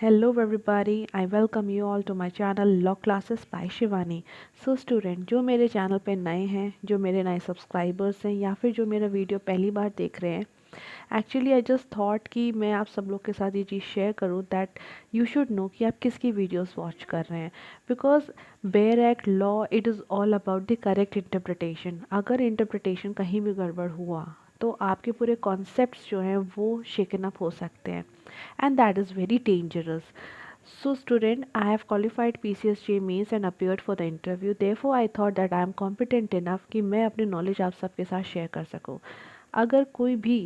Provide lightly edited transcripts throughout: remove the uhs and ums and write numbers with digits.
Hello everybody, I welcome you all to my channel Law Classes by Shivani. So student जो मेरे channel पे नए हैं, जो मेरे नए सब्सक्राइबर्स हैं या फिर जो मेरा वीडियो पहली बार देख रहे हैं, एक्चुअली आई जस्ट थॉट कि मैं आप सब लोग के साथ ये चीज़ शेयर करूँ दैट यू शुड नो कि आप किसकी वीडियोस वॉच कर रहे हैं। Because bare act law it is all about the correct interpretation. अगर इंटरप्रिटेशन कहीं भी गड़बड़ हुआ तो आपके पूरे कॉन्सेप्ट्स जो हैं वो शेकन अप हो सकते हैं, and that is very dangerous. So student, I have qualified PCSJ means and appeared for the interview. Therefore, I thought that I am competent enough कि मैं अपनी नॉलेज आप सबके साथ शेयर कर सकूं। अगर कोई भी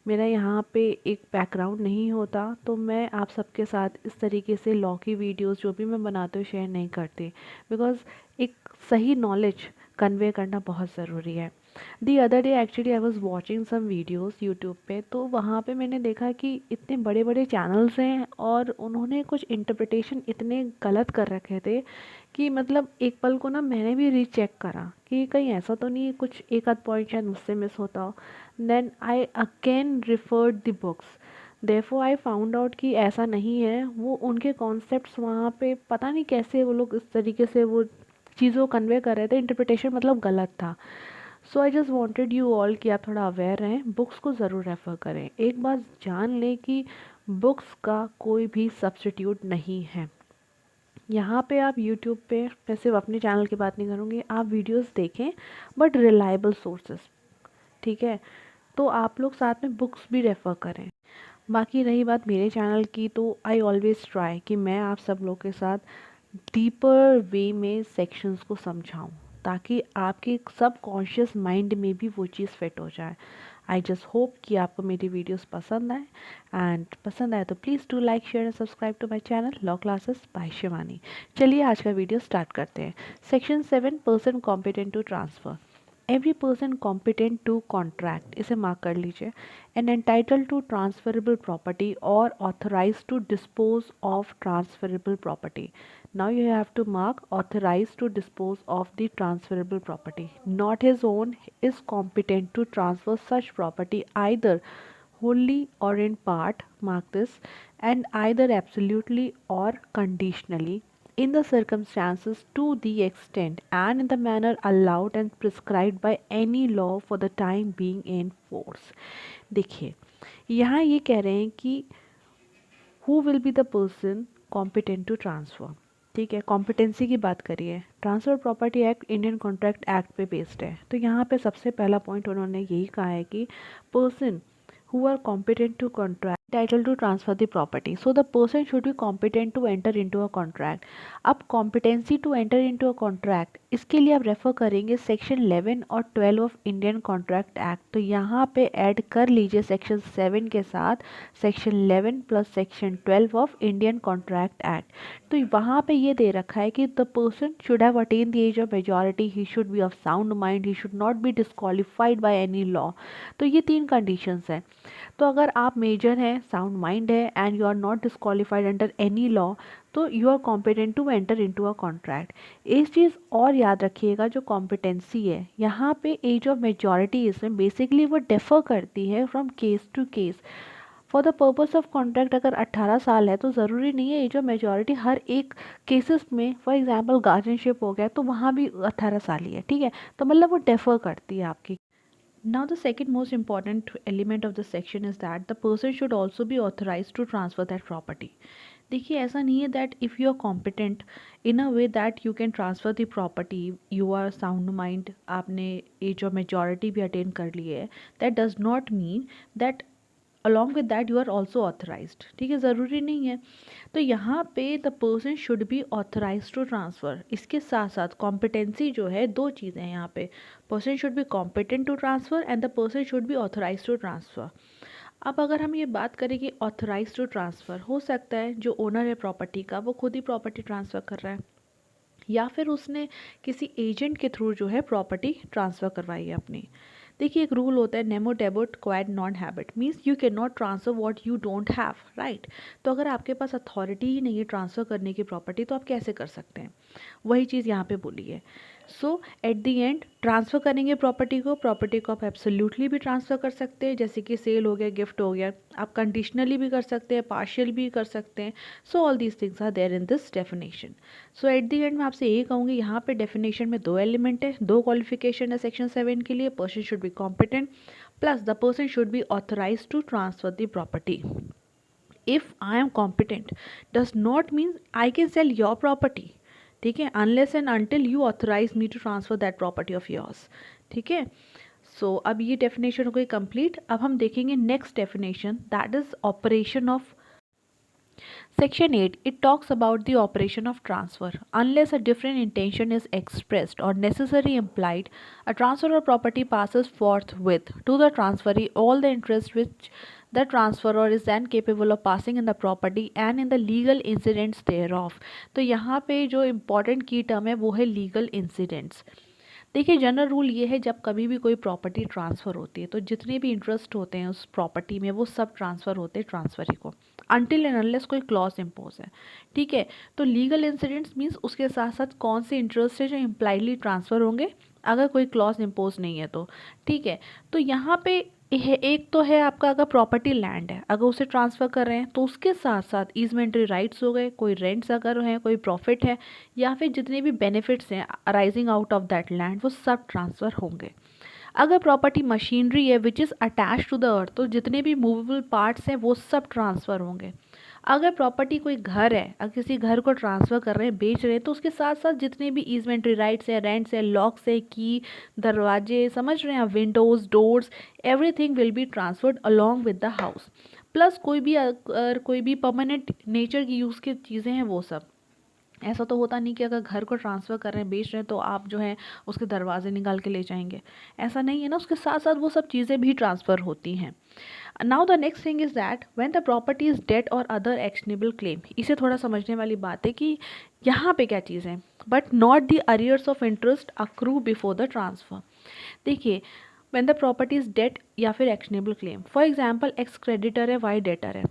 मेरा यहाँ पे एक बैकग्राउंड नहीं होता तो मैं आप सबके साथ इस तरीके से लॉ की वीडियोस जो भी मैं बनाती हूँ शेयर नहीं करती। बिकॉज एक सही नॉलेज कन्वे करना बहुत ज़रूरी है। The other day actually I was watching some videos YouTube पे, तो वहाँ पे मैंने देखा कि इतने बड़े बड़े चैनल्स हैं और उन्होंने कुछ इंटरप्रिटेशन इतने गलत कर रखे थे कि मतलब एक पल को ना मैंने भी रीचेक करा कि कहीं ऐसा तो नहीं कुछ एक आध पॉइंट शायद मुझसे मिस होता हो। Then I again referred the books. Therefore I found out कि ऐसा नहीं है, वो उनके कॉन्सेप्ट्स वहाँ पे पता नहीं कैसे वो लोग इस तरीके से वो चीज़ों को कन्वे कर रहे थे, इंटरप्रिटेशन मतलब गलत था। So I just wanted you all कि आप थोड़ा अवेयर रहें, बुक्स को ज़रूर रेफ़र करें। एक बात जान लें कि बुक्स का कोई भी सब्स्टिट्यूट नहीं है। यहाँ पे आप यूट्यूब पे, मैं सिर्फ अपने चैनल की बात नहीं करूँगी, आप वीडियोस देखें बट रिलायबल सोर्सेस, ठीक है। तो आप लोग साथ में बुक्स भी रेफ़र करें। बाकी रही बात मेरे चैनल की, तो आई ऑलवेज़ ट्राई कि मैं आप सब लोग के साथ डीपर वे में सेक्शंस को समझाऊं ताकि आपके सब कॉन्शियस माइंड में भी वो चीज़ फिट हो जाए। आई जस्ट होप कि आपको मेरी वीडियोस पसंद आए, एंड पसंद आए तो please do like share and subscribe to my channel law classes by Shivani. चलिए आज का वीडियो स्टार्ट करते हैं। Section 7, person competent to transfer. Every person competent to contract, इसे मार्क कर लीजिए, and entitle to transferable property और authorise to dispose of transferable property. Now you have to mark authorized to dispose of the transferable property. Not his own, is competent to transfer such property either wholly or in part, mark this, and either absolutely or conditionally in the circumstances to the extent and in the manner allowed and prescribed by any law for the time being in force. देखिए यहाँ ये कह रहे हैं कि who will be the person competent to transfer. ठीक है, competency की बात करिए, transfer property act Indian contract act पे बेस्ड है। तो यहाँ पे सबसे पहला पॉइंट उन्होंने यही कहा है कि person who are competent to contract entitled to transfer the property, so the person should be competent to enter into a contract. अब competency to enter into a contract, इसके लिए आप रेफर करेंगे सेक्शन 11 और 12 ऑफ इंडियन कॉन्ट्रैक्ट एक्ट। तो यहाँ पे add कर लीजिए सेक्शन 7 के साथ section 11 plus section 12 of Indian contract act. तो वहाँ पे ये दे रखा है कि the person should have attain the age of majority, he should be of sound mind, he should not be disqualified by any law. तो ये 3 कंडीशंस हैं। तो अगर आप मेजर हैं, साउंड माइंड है, and you are not disqualified under any law, तो you are competent to enter into a contract. एक चीज़ और याद रखिएगा, जो कॉम्पिटेंसी है यहाँ पे एज ऑफ मेजॉरिटी इसमें बेसिकली वो डिफर करती है from case to case. For the purpose of contract अगर 18 साल है तो ज़रूरी नहीं है एज ऑफ मेजॉरिटी हर एक केसेस में। फॉर एग्जांपल गार्जियनशिप हो गया तो वहाँ भी 18 साल ही है, ठीक है। तो मतलब वो डिफर करती है आपकी। Now, the second most important element of the section is that the person should also be authorized to transfer that property. देखिए ऐसा नहीं है that if you are competent in a way that you can transfer the property, you are sound mind, आपने age of majority भी attain कर ली है, that does not mean that along with that you are also authorized, ठीक है, ज़रूरी नहीं है। तो यहाँ पे the person should be authorise to transfer, इसके साथ साथ कॉम्पिटेंसी जो है, दो चीज़ें हैं यहाँ पे, person should be competent to transfer and the person should be authorise to transfer. अब अगर हम ये बात करें कि ऑथराइज टू ट्रांसफ़र, हो सकता है जो ओनर है प्रॉपर्टी का वो खुद ही प्रॉपर्टी ट्रांसफ़र कर रहा है, या फिर उसने किसी एजेंट के थ्रू जो है प्रॉपर्टी ट्रांसफ़र करवाई है अपनी। देखिए एक रूल होता है, Nemo debit quad non habit, means you can not transfer what you don't have, right. तो अगर आपके पास अथॉरिटी ही नहीं है ट्रांसफ़र करने की प्रॉपर्टी तो आप कैसे कर सकते हैं, वही चीज़ यहाँ पे बोली है। सो एट द एंड ट्रांसफ़र करेंगे प्रॉपर्टी को आप एब्सोल्युटली भी ट्रांसफ़र कर सकते हैं, जैसे कि सेल हो गया, गिफ्ट हो गया। आप कंडीशनली भी कर सकते हैं, पार्शियल भी कर सकते हैं। So all these things are there in this definition. So at the end मैं आपसे ये कहूँगी, यहाँ पे डेफिनेशन में 2 एलिमेंट है, 2 क्वालिफिकेशन है सेक्शन 7 के लिए। Person should be competent plus the person should be authorise to transfer the property. If I am competent does not mean I can sell your property, ठीक है, unless and until you authorize me to transfer that property of yours, ठीक है। सो अब ये definition हो गई complete. अब हम देखेंगे next definition, that is operation of Section 8, it talks about the operation of transfer. Unless a different intention is expressed or necessarily implied, a transfer of property passes forthwith to the transferee all the interest which the transferor is then capable of passing in the property and in the legal incidents thereof. तो यहाँ पे जो important key term है वो है legal incidents। देखिए general rule ये है, जब कभी भी कोई प्रॉपर्टी ट्रांसफ़र होती है तो जितने भी इंटरेस्ट होते हैं उस प्रॉपर्टी में वो सब ट्रांसफ़र होते हैं ट्रांसफरी को, अनटिल एंड अनलेस कोई क्लॉज इम्पोज है, ठीक है। तो लीगल इंसिडेंट्स मीन्स उसके साथ साथ कौन से इंटरेस्ट है जो इम्प्लाइडली ट्रांसफ़र होंगे अगर कोई क्लॉज इम्पोज नहीं है तो, ठीक है। तो यहाँ पे एक तो है आपका, अगर प्रॉपर्टी लैंड है अगर उसे ट्रांसफ़र कर रहे हैं तो उसके साथ साथ ईजमेंट्री राइट्स हो गए, कोई रेंट्स अगर हैं, कोई प्रॉफिट है या फिर जितने भी बेनिफिट्स हैं arising out of that land वो सब ट्रांसफ़र होंगे। अगर प्रॉपर्टी मशीनरी है which is attach to the earth तो जितने भी मूवेबल पार्ट्स हैं वो सब ट्रांसफ़र होंगे। अगर प्रॉपर्टी कोई घर है, अगर किसी घर को ट्रांसफ़र कर रहे हैं, बेच रहे हैं, तो उसके साथ साथ जितने भी ईजमेंट्री राइट्स है, रेंट्स है, लॉक्स है, की, दरवाजे, समझ रहे हैं, Windows, doors, everything will be transferred along with the house. Plus कोई भी परमानेंट नेचर की यूज़ की चीज़ें हैं वो सब। ऐसा तो होता नहीं कि अगर घर को ट्रांसफ़र कर रहे हैं, बेच रहे हैं तो आप जो है उसके दरवाजे निकाल के ले जाएंगे, ऐसा नहीं है ना। उसके साथ साथ वो सब चीज़ें भी ट्रांसफ़र होती हैं। Now the next thing is that when the property is debt और अदर एक्शनेबल क्लेम। इसे थोड़ा समझने वाली बात है कि यहाँ पे क्या चीज़ है, but not the arrears of interest accrue before the transfer. देखिए when the property is debt या फिर actionable claim, for example X creditor है, वाई डेटर है,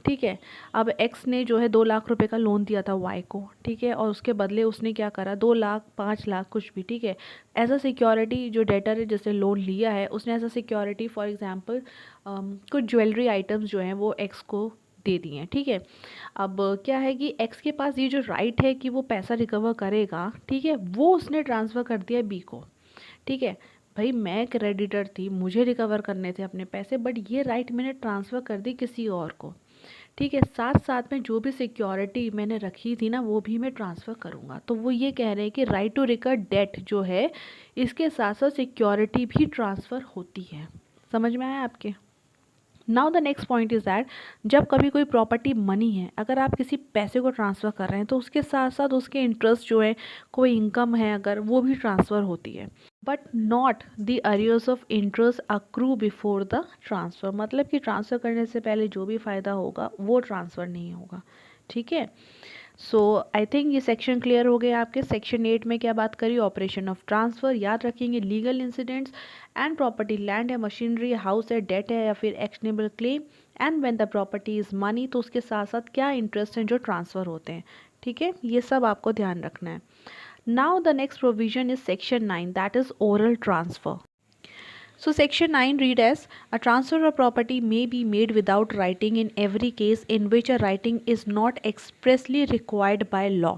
ठीक है। अब एक्स ने जो है 2 लाख रुपए का लोन दिया था वाई को, ठीक है, और उसके बदले उसने क्या करा, 2 लाख 5 लाख कुछ भी, ठीक है, एज अ सिक्योरिटी जो डेटर है जिसने लोन लिया है उसने as a security for example कुछ ज्वेलरी आइटम्स जो हैं वो एक्स को दे दिए हैं, ठीक है। अब क्या है कि एक्स के पास ये जो राइट है कि वो पैसा रिकवर करेगा, ठीक है, वो उसने ट्रांसफ़र कर दिया बी को, ठीक है। भाई मैं क्रेडिटर थी, मुझे रिकवर करने थे अपने पैसे, बट ये राइट मैंने ट्रांसफ़र कर दी किसी और को, ठीक है। साथ साथ में जो भी सिक्योरिटी मैंने रखी थी ना वो भी मैं ट्रांसफ़र करूँगा। तो वो ये कह रहे हैं कि राइट टू रिकवर डेट जो है इसके साथ साथ सिक्योरिटी भी ट्रांसफ़र होती है। समझ में आया आपके? Now the next point is that जब कभी कोई प्रॉपर्टी मनी है, अगर आप किसी पैसे को ट्रांसफ़र कर रहे हैं तो उसके साथ साथ उसके इंटरेस्ट जो है, कोई इनकम है अगर, वो भी ट्रांसफ़र होती है, but not the arrears of interest accrue before the transfer. मतलब कि ट्रांसफ़र करने से पहले जो भी फ़ायदा होगा वो ट्रांसफ़र नहीं होगा, ठीक है। सो आई थिंक ये सेक्शन क्लियर हो गया आपके। सेक्शन 8 में क्या बात करी, ऑपरेशन ऑफ ट्रांसफ़र, याद रखेंगे legal incidents and property, land है, मशीनरी है, हाउस है, डेट है या फिर actionable claim, and when the property is money तो उसके साथ साथ क्या इंटरेस्ट हैं जो ट्रांसफ़र होते हैं, ठीक है, ये सब आपको ध्यान रखना है। Now the next provision is section 9 that is oral transfer. So section 9 read as a transfer of property may be made without writing in every case in which a writing is not expressly required by law।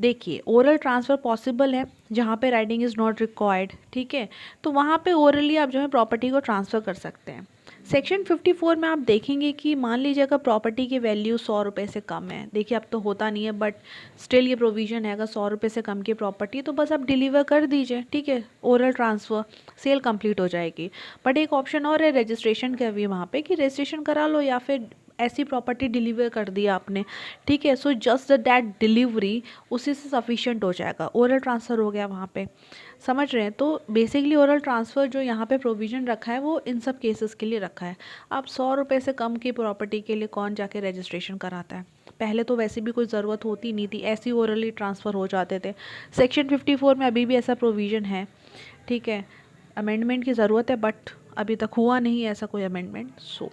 देखिए oral transfer possible है जहाँ पे writing is not required, ठीक है, तो वहाँ पे orally आप जो है प्रॉपर्टी को ट्रांसफ़र कर सकते हैं। सेक्शन 54 में आप देखेंगे कि मान लीजिए अगर प्रॉपर्टी की वैल्यू 100 रुपये से कम है, देखिए अब तो होता नहीं है बट स्टिल ये प्रोविज़न है, अगर 100 रुपये से कम की प्रॉपर्टी तो बस आप डिलीवर कर दीजिए, ठीक है, ओरल ट्रांसफ़र, सेल कंप्लीट हो जाएगी। बट एक ऑप्शन और है रजिस्ट्रेशन का भी वहाँ पे कि रजिस्ट्रेशन करा लो या फिर ऐसी प्रॉपर्टी डिलीवर कर दिया आपने, ठीक है। सो जस्ट दैट डिलीवरी उसी से सफिशिएंट हो जाएगा, ओरल ट्रांसफ़र हो गया वहाँ पे, समझ रहे हैं। तो बेसिकली ओरल ट्रांसफ़र जो यहाँ पे प्रोविज़न रखा है वो इन सब केसेस के लिए रखा है। अब 100 रुपये से कम की प्रॉपर्टी के लिए कौन जाके रजिस्ट्रेशन कराता है, पहले तो वैसे भी कोई ज़रूरत होती नहीं थी, ऐसे ही ओरली ट्रांसफ़र हो जाते थे। सेक्शन 54 में अभी भी ऐसा प्रोविज़न है, ठीक है, अमेंडमेंट की ज़रूरत है बट अभी तक हुआ नहीं ऐसा कोई amendment. So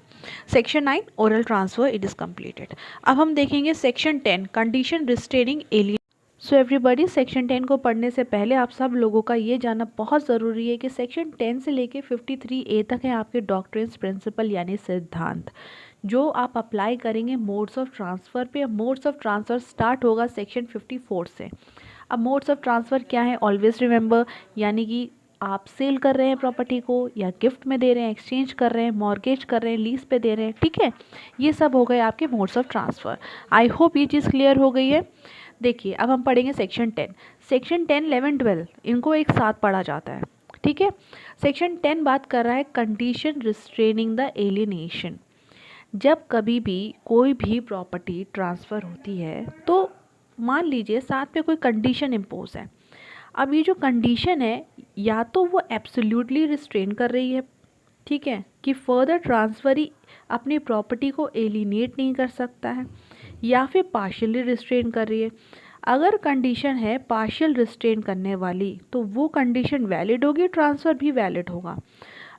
section 9 oral transfer it is completed. अब हम देखेंगे section 10 condition restraining alien. So everybody, section 10 को पढ़ने से पहले आप सब लोगों का ये जानना बहुत ज़रूरी है कि सेक्शन 10 से लेके 53A तक है आपके डॉक्ट्रिन्स प्रिंसिपल यानी सिद्धांत, जो आप अप्लाई करेंगे मोड्स ऑफ ट्रांसफ़र पे। मोड्स ऑफ ट्रांसफ़र स्टार्ट होगा सेक्शन 54 से। अब मोड्स ऑफ ट्रांसफ़र क्या है, ऑलवेज रिमेंबर, यानी कि आप सेल कर रहे हैं प्रॉपर्टी को या गिफ्ट में दे रहे हैं, एक्सचेंज कर रहे हैं, मॉर्गेज कर रहे हैं, लीज पे दे रहे हैं, ठीक है। ये सब हो गए आपके modes of transfer. I hope ये चीज़ क्लियर हो गई है। देखिए अब हम पढ़ेंगे सेक्शन 10। सेक्शन 10, 11, 12 इनको एक साथ पढ़ा जाता है, ठीक है। सेक्शन 10 बात कर रहा है कंडीशन रिस्ट्रेनिंग द एलिनेशन। जब कभी भी कोई भी प्रॉपर्टी ट्रांसफ़र होती है तो मान लीजिए साथ में कोई कंडीशन इम्पोज है। अब ये जो कंडीशन है या तो वो एब्सोल्युटली रिस्ट्रेन कर रही है, ठीक है, कि फर्दर ट्रांसफरी अपनी प्रॉपर्टी को एलिनेट नहीं कर सकता है, या फिर पार्शियली रिस्ट्रेन कर रही है। अगर कंडीशन है पार्शियल रिस्ट्रेन करने वाली तो वो कंडीशन वैलिड होगी, ट्रांसफ़र भी वैलिड होगा।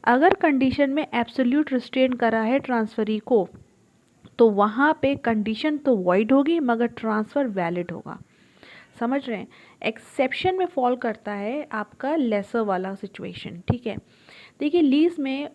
अगर कंडीशन में एब्सोल्यूट रिस्ट्रेन करा है ट्रांसफरी को तो वहाँ पे कंडीशन तो वॉइड होगी मगर ट्रांसफ़र वैलिड होगा। समझ रहे हैं। एक्सेप्शन में फॉल करता है आपका लेसर वाला सिचुएशन, ठीक है। देखिए लीज में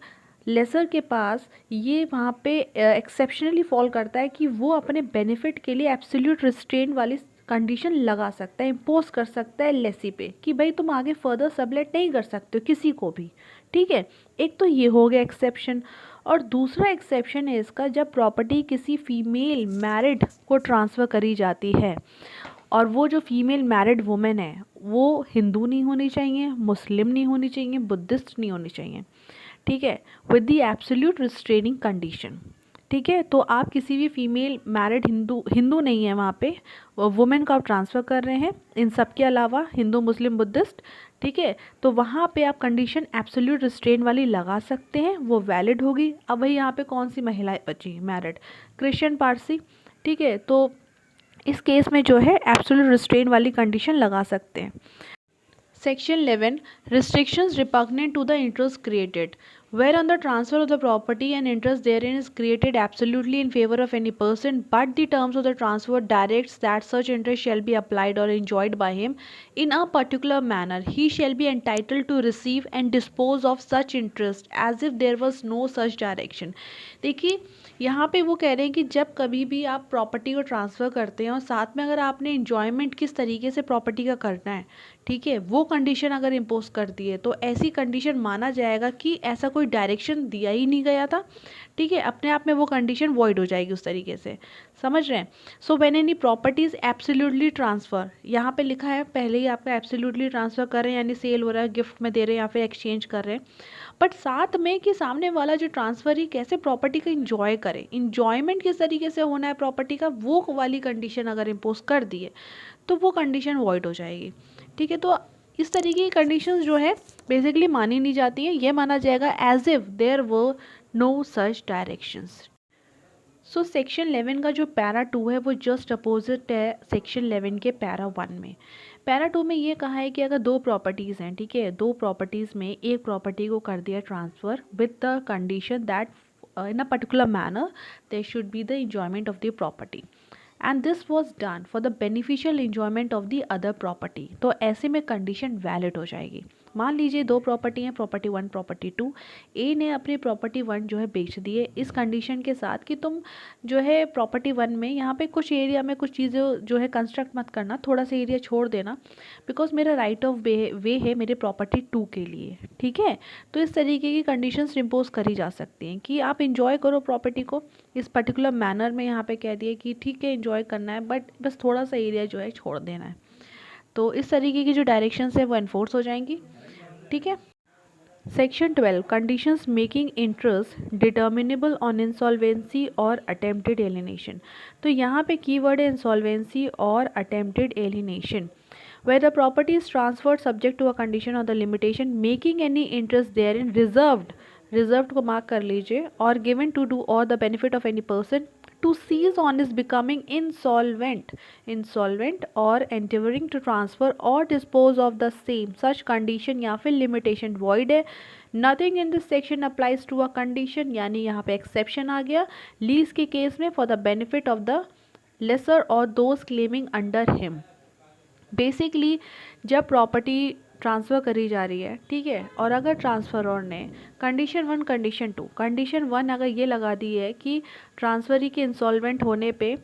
लेसर के पास ये वहाँ पे एक्सेप्शनली फॉल करता है कि वो अपने बेनिफिट के लिए एब्सोल्यूट रिस्ट्रेन वाली कंडीशन लगा सकता है, इम्पोज कर सकता है लेसी पे कि भाई तुम आगे फर्दर सबलेट नहीं कर सकते हो किसी को भी, ठीक है। एक तो ये हो गया एक्सेप्शन। और दूसरा एक्सेप्शन है इसका, जब प्रॉपर्टी किसी फीमेल मैरिड को ट्रांसफ़र करी जाती है और वो जो फीमेल मैरिड वुमेन है वो हिंदू नहीं होनी चाहिए, मुस्लिम नहीं होनी चाहिए, बुद्धिस्ट नहीं होनी चाहिए, ठीक है, with the absolute restraining condition, ठीक है। तो आप किसी भी फीमेल मैरिड हिंदू नहीं है वहाँ पे, वुमेन को आप ट्रांसफ़र कर रहे हैं, इन सब के अलावा हिंदू मुस्लिम बुद्धिस्ट, ठीक है, तो वहाँ पे आप कंडीशन एब्सोल्यूट रिस्ट्रेन वाली लगा सकते हैं, वो वैलिड होगी। अब भाई यहाँ पे कौन सी महिलाएं बची मैरिड, क्रिश्चियन, पारसी, ठीक है, तो इस केस में जो है एब्सोल्यूट रिस्ट्रेन वाली कंडीशन लगा सकते हैं। Section 11, restrictions repugnant to the interest created, where on the transfer of the property and interest therein is created absolutely in favor of any person, but the terms of the transfer directs that such interest shall be applied or enjoyed by him in a particular manner. He shall be entitled to receive and dispose of such interest as if there was no such direction. देखिए यहाँ पे वो कह रहे हैं कि जब कभी भी आप प्रॉपर्टी को ट्रांसफ़र करते हैं और साथ में अगर आपने इन्जॉयमेंट किस तरीके से प्रॉपर्टी का करना है, ठीक है, वो कंडीशन अगर इम्पोज कर दी है तो ऐसी कंडीशन माना जाएगा कि ऐसा कोई डायरेक्शन दिया ही नहीं गया था, ठीक है, अपने आप में वो कंडीशन वॉइड हो जाएगी उस तरीके से। समझ रहे हैं। So when any property is absolutely transfer, यहाँ पे लिखा है पहले ही आपका एब्सोल्युटली ट्रांसफ़र कर रहे हैं यानी सेल हो रहा है, गिफ्ट में दे रहे हैं या फिर एक्सचेंज कर रहे हैं, बट साथ में कि सामने वाला जो ट्रांसफ़र ही कैसे प्रॉपर्टी का इंजॉय करे, इंजॉयमेंट किस तरीके से होना है प्रॉपर्टी का, वो वाली कंडीशन अगर इम्पोज कर दिए तो वो कंडीशन वॉइड हो जाएगी, ठीक है। तो इस तरीके की कंडीशंस जो है बेसिकली मानी नहीं जाती हैं, ये माना जाएगा as if there were no such directions. So section 11 का जो पैरा 2 है वो जस्ट अपोजिट है सेक्शन 11 के पैरा 1 में। पैरा 2 में ये कहा है कि अगर दो प्रॉपर्टीज़ हैं, ठीक है, दो प्रॉपर्टीज़ में एक प्रॉपर्टी को कर दिया transfer with the condition that in a particular manner there should be the enjoyment of the property and this was done for the beneficial enjoyment of the other property, तो ऐसे में condition valid हो जाएगी। मान लीजिए दो property हैं, property 1 property 2, ए ने अपनी प्रॉपर्टी 1 जो है बेच दी है इस कंडीशन के साथ कि तुम जो है प्रॉपर्टी 1 में यहाँ पे कुछ एरिया में कुछ चीज़ें जो है कंस्ट्रक्ट मत करना, थोड़ा सा एरिया छोड़ देना, बिकॉज मेरा राइट ऑफ वे है मेरे प्रॉपर्टी 2 के लिए, ठीक है। तो इस तरीके की कंडीशंस इम्पोज करी जा सकती हैं कि आप इंजॉय करो प्रॉपर्टी को इस पर्टिकुलर मैनर में। यहाँ पे कह दिए कि ठीक है इंजॉय करना है बट बस थोड़ा सा एरिया जो है छोड़ देना है, तो इस तरीके की जो डायरेक्शंस है वो एनफोर्स हो जाएंगी, ठीक है। Section 12, conditions making interest determinable on insolvency और अटेम्प्टेड एलिनेशन। तो यहाँ पे कीवर्ड है इंसॉल्वेंसी और attempted alienation. where the property is transferred subject to a condition or the limitation making any interest therein reserved को mark कर लीजिए, or given to do or the benefit of any person to seize on is becoming insolvent or endeavoring to transfer or dispose of the same, such condition या फिर limitation void है। Nothing in this section applies to a condition, यानी यहाँ पे exception आ गया lease के case में for the benefit of the lesser or those claiming under him। Basically जब प्रॉपर्टी ट्रांसफ़र करी जा रही है, ठीक है, और अगर ट्रांसफ़रर ने कंडीशन 1 कंडीशन 1 अगर ये लगा दी है कि ट्रांसफ़री के इंसॉल्वेंट होने पे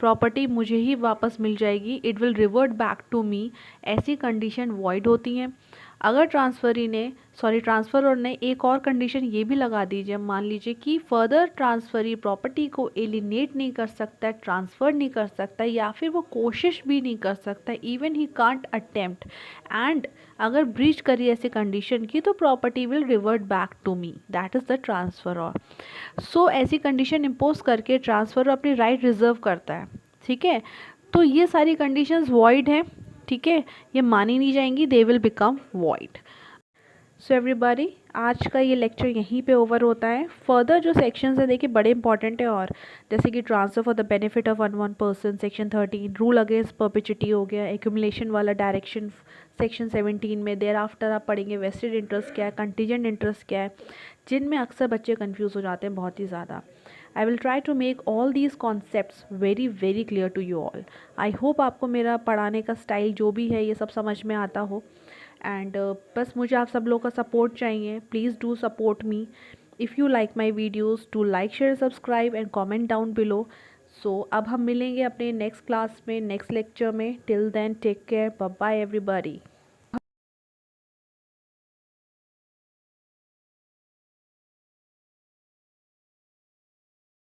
प्रॉपर्टी मुझे ही वापस मिल जाएगी, it will revert back to me, ऐसी कंडीशन वॉइड होती हैं। अगर ट्रांसफ़रर ने एक और कंडीशन ये भी लगा दीजिए, मान लीजिए कि फर्दर ट्रांसफरी प्रॉपर्टी को एलिनेट नहीं कर सकता है, ट्रांसफ़र नहीं कर सकता, या फिर वो कोशिश भी नहीं कर सकता, even he can't attempt, and अगर ब्रीच करी ऐसी कंडीशन की तो property will revert back to me, that is the transferor. So ऐसी कंडीशन इम्पोज करके ट्रांसफ़रर अपनी राइट रिजर्व करता है, ठीक है। तो ये सारी कंडीशंस वॉइड हैं, ठीक है, ये मानी नहीं जाएंगी, they will become void. So everybody, आज का ये लेक्चर यहीं पे ओवर होता है। फर्दर जो सेक्शंस है देखिए बड़े इंपॉर्टेंट है, और जैसे कि transfer for the benefit of one person section 13, rule against perpetuity हो गया, एक्यूमुलेशन वाला डायरेक्शन सेक्शन 17 में। देयर आफ्टर आप पढ़ेंगे वेस्टेड इंटरेस्ट क्या है, कंटीजेंट इंटरेस्ट क्या है, जिनमें अक्सर बच्चे कन्फ्यूज़ हो जाते हैं बहुत ही ज़्यादा। I will try to make all these concepts very very clear to you all. I hope आपको मेरा पढ़ाने का स्टाइल जो भी है ये सब समझ में आता हो, एंड बस मुझे आप सब लोगों का सपोर्ट चाहिए। Please do support me. If you like my videos, to like share subscribe and comment down below. So अब हम मिलेंगे अपने नेक्स्ट क्लास में, नेक्स्ट लेक्चर में। Till then take care, bye bye everybody.